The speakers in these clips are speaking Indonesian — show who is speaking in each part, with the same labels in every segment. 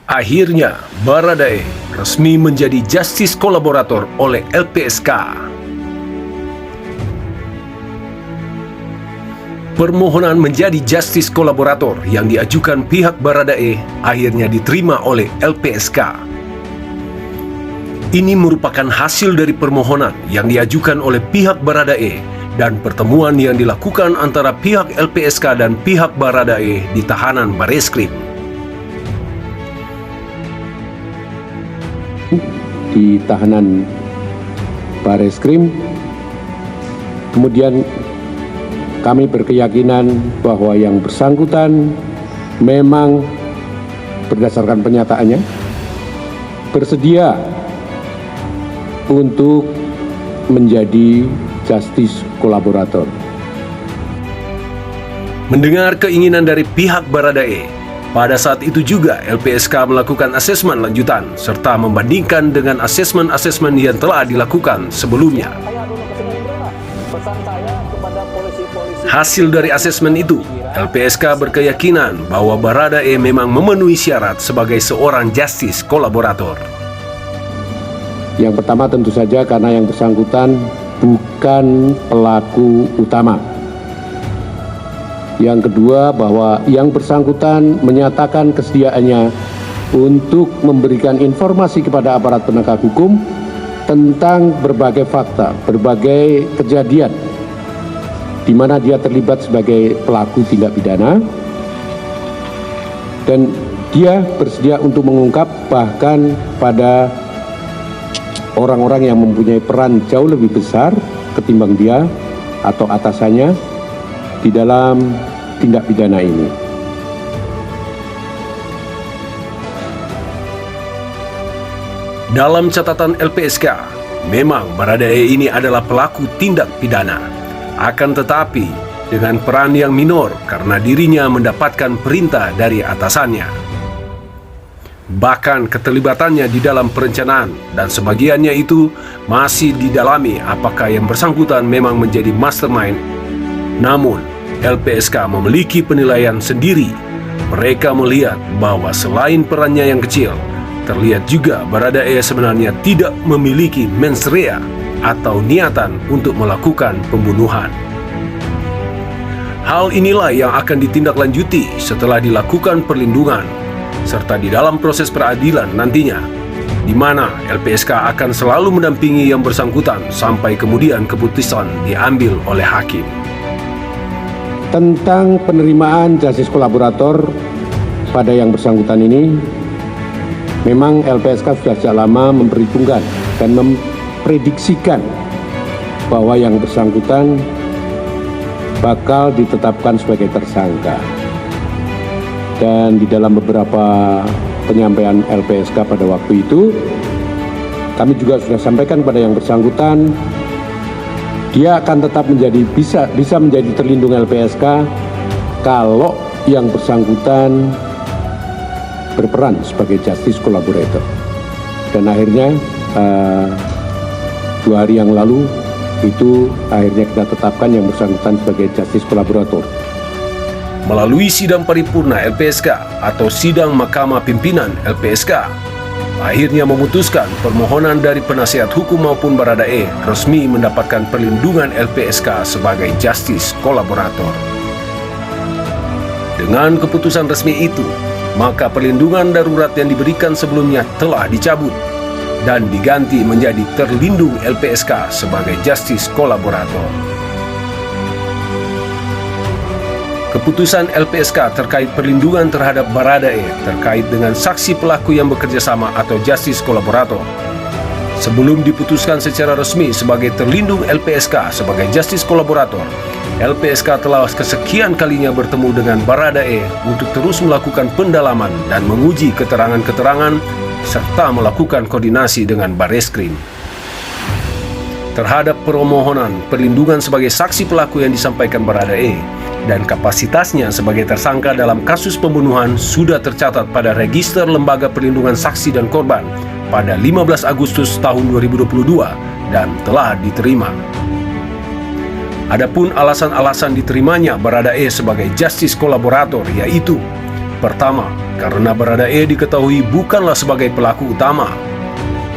Speaker 1: Akhirnya, Baradae resmi menjadi justice kolaborator oleh LPSK. Permohonan menjadi justice kolaborator yang diajukan pihak Baradae akhirnya diterima oleh LPSK. Ini merupakan hasil dari permohonan yang diajukan oleh pihak Baradae dan pertemuan yang dilakukan antara pihak LPSK dan pihak Baradae di tahanan Bareskrim.
Speaker 2: Di tahanan Bareskrim, kemudian kami berkeyakinan bahwa yang bersangkutan memang berdasarkan penyataannya bersedia untuk menjadi justice kolaborator.
Speaker 1: Mendengar keinginan dari pihak Baradae, pada saat itu juga LPSK melakukan asesmen lanjutan serta membandingkan dengan asesmen-asesmen yang telah dilakukan sebelumnya. Hasil dari asesmen itu, LPSK berkeyakinan bahwa Baradae memang memenuhi syarat sebagai seorang justice kolaborator.
Speaker 2: Yang pertama tentu saja karena yang bersangkutan bukan pelaku utama. Yang kedua bahwa yang bersangkutan menyatakan kesediaannya untuk memberikan informasi kepada aparat penegak hukum tentang berbagai fakta, berbagai kejadian di mana dia terlibat sebagai pelaku tindak pidana, dan dia bersedia untuk mengungkap bahkan pada orang-orang yang mempunyai peran jauh lebih besar ketimbang dia atau atasannya di dalam tindak pidana ini.
Speaker 1: Dalam catatan LPSK, memang Baradae ini adalah pelaku tindak pidana. Akan tetapi, dengan peran yang minor karena dirinya mendapatkan perintah dari atasannya. Bahkan keterlibatannya di dalam perencanaan dan sebagiannya itu masih didalami apakah yang bersangkutan memang menjadi mastermind. Namun, LPSK memiliki penilaian sendiri. Mereka melihat bahwa selain perannya yang kecil, terlihat juga Baradae sebenarnya tidak memiliki mens rea atau niatan untuk melakukan pembunuhan. Hal inilah yang akan ditindaklanjuti setelah dilakukan perlindungan, serta di dalam proses peradilan nantinya, di mana LPSK akan selalu mendampingi yang bersangkutan sampai kemudian keputusan diambil oleh hakim.
Speaker 2: Tentang penerimaan justice kolaborator pada yang bersangkutan ini, memang LPSK sudah sejak lama memperhitungkan dan memprediksikan bahwa yang bersangkutan bakal ditetapkan sebagai tersangka. Dan di dalam beberapa penyampaian LPSK pada waktu itu, kami juga sudah sampaikan pada yang bersangkutan, dia akan tetap bisa menjadi terlindung LPSK kalau yang bersangkutan berperan sebagai justice collaborator. Dan akhirnya 2 hari yang lalu itu akhirnya kita tetapkan yang bersangkutan sebagai justice collaborator.
Speaker 1: Melalui sidang paripurna LPSK atau sidang Mahkamah Pimpinan LPSK, akhirnya memutuskan permohonan dari penasihat hukum maupun Baradae resmi mendapatkan perlindungan LPSK sebagai justice kolaborator. Dengan keputusan resmi itu, maka perlindungan darurat yang diberikan sebelumnya telah dicabut dan diganti menjadi terlindung LPSK sebagai justice kolaborator. Keputusan LPSK terkait perlindungan terhadap Baradae terkait dengan saksi pelaku yang bekerja sama atau justice kolaborator. Sebelum diputuskan secara resmi sebagai terlindung LPSK sebagai justice kolaborator, LPSK telah kesekian kalinya bertemu dengan Baradae untuk terus melakukan pendalaman dan menguji keterangan-keterangan serta melakukan koordinasi dengan Bareskrim. Terhadap permohonan perlindungan sebagai saksi pelaku yang disampaikan Baradae dan kapasitasnya sebagai tersangka dalam kasus pembunuhan sudah tercatat pada Register Lembaga Perlindungan Saksi dan Korban pada 15 Agustus tahun 2022 dan telah diterima. Adapun alasan-alasan diterimanya Baradae sebagai justice kolaborator yaitu Pertama, karena Baradae diketahui bukanlah sebagai pelaku utama.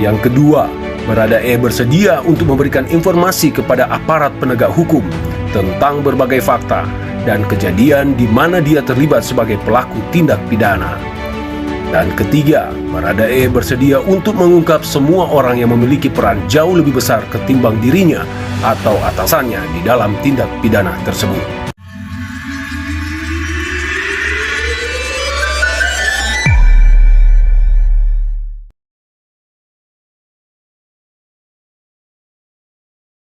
Speaker 1: Yang kedua, Baradae bersedia untuk memberikan informasi kepada aparat penegak hukum tentang berbagai fakta dan kejadian di mana dia terlibat sebagai pelaku tindak pidana. Dan ketiga, Baradae bersedia untuk mengungkap semua orang yang memiliki peran jauh lebih besar ketimbang dirinya atau atasannya di dalam tindak pidana tersebut.